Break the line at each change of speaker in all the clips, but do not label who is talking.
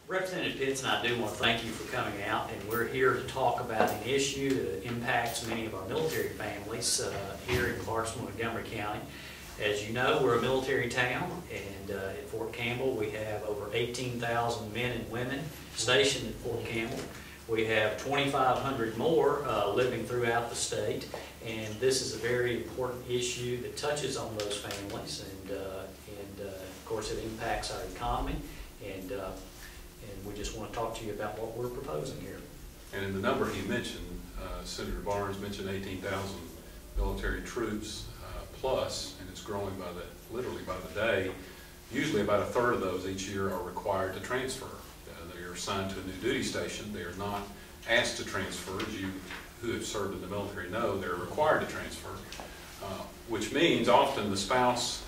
Representative Pitts and I do want to thank you for coming out, and we're here to talk about an issue that impacts many of our military families here in Clarksville, Montgomery County. As you know, we're a military town, and at Fort Campbell we have over 18,000 men and women stationed at Fort Campbell. We have 2,500 more living throughout the state, and this is a very important issue that touches on those families, and of course it impacts our economy, and we just want to talk to you about what we're proposing here.
And in the number he mentioned, Senator Barnes mentioned 18,000 military troops plus, and it's growing by literally by the day. Usually about a third of those each year are required to transfer. They are assigned to a new duty station. They are not asked to transfer. As you who have served in the military know, they're required to transfer, which means often the spouse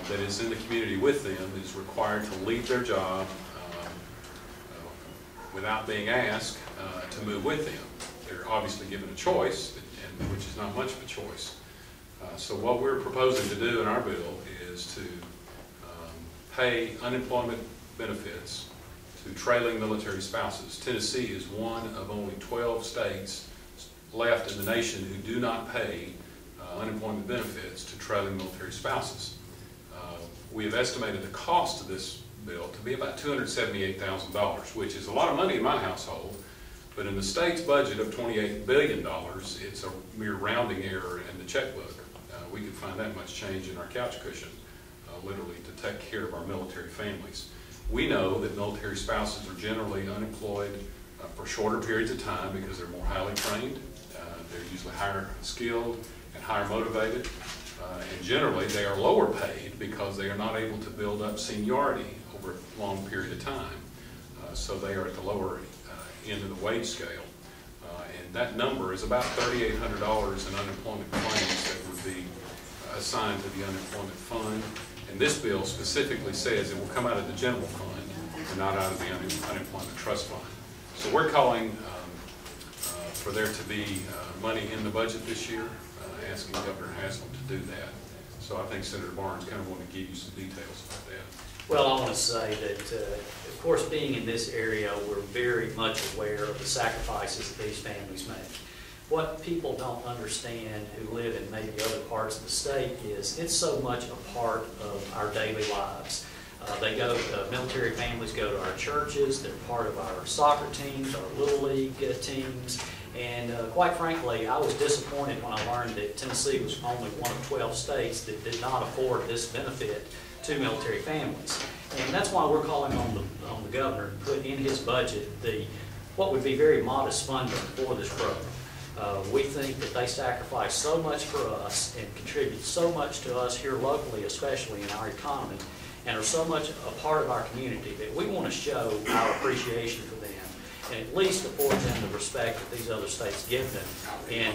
that is in the community with them is required to leave their job without being asked to move with them. They're obviously given a choice, and which is not much of a choice. So what we're proposing to do in our bill is to pay unemployment benefits to trailing military spouses. Tennessee is one of only 12 states left in the nation who do not pay unemployment benefits to trailing military spouses. We have estimated the cost of this bill to be about $278,000, which is a lot of money in my household, but in the state's budget of $28 billion, it's a mere rounding error in the checkbook. We could find that much change in our couch cushion, literally, to take care of our military families. We know that military spouses are generally unemployed for shorter periods of time because they're more highly trained, they're usually higher skilled and higher motivated, and generally they are lower paid because they are not able to build up seniority over a long period of time. So they are at the lower end of the wage scale. And that number is about $3,800 in unemployment claims that would be assigned to the unemployment fund. And this bill specifically says it will come out of the general fund and not out of the unemployment trust fund. So we're calling for there to be money in the budget this year, asking Governor Haslam to do that. So I think Senator Barnes kind of want to give you some details about that.
Well, I want to say that, of course, being in this area, we're very much aware of the sacrifices that these families make. What people don't understand who live in maybe other parts of the state is it's so much a part of our daily lives. Military families go to our churches, they're part of our soccer teams, our Little League teams, and quite frankly, I was disappointed when I learned that Tennessee was only one of 12 states that did not afford this benefit to military families. And that's why we're calling on the governor to put in his budget what would be very modest funding for this program. We think that they sacrifice so much for us and contribute so much to us here locally, especially in our economy, and are so much a part of our community that we want to show our appreciation for them and at least afford them the respect that these other states give them in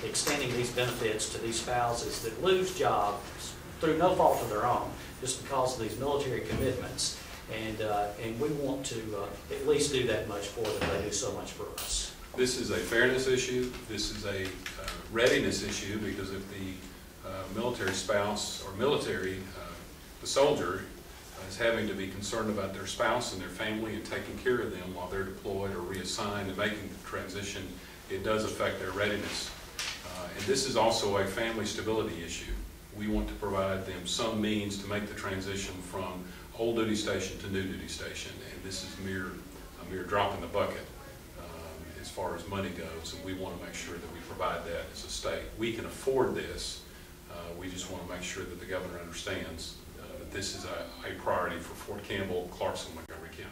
extending these benefits to these spouses that lose jobs through no fault of their own, just because of these military commitments. And we want to at least do that much for them. They do so much for us.
This is a fairness issue. This is a readiness issue, because if the military spouse or the soldier is having to be concerned about their spouse and their family and taking care of them while they're deployed or reassigned and making the transition, it does affect their readiness. And this is also a family stability issue. We want to provide them some means to make the transition from old duty station to new duty station, and this is a mere drop in the bucket as far as money goes, and we want to make sure that we provide that as a state. We can afford this. We just want to make sure that the governor understands that this is a priority for Fort Campbell, Clarksville, Montgomery County.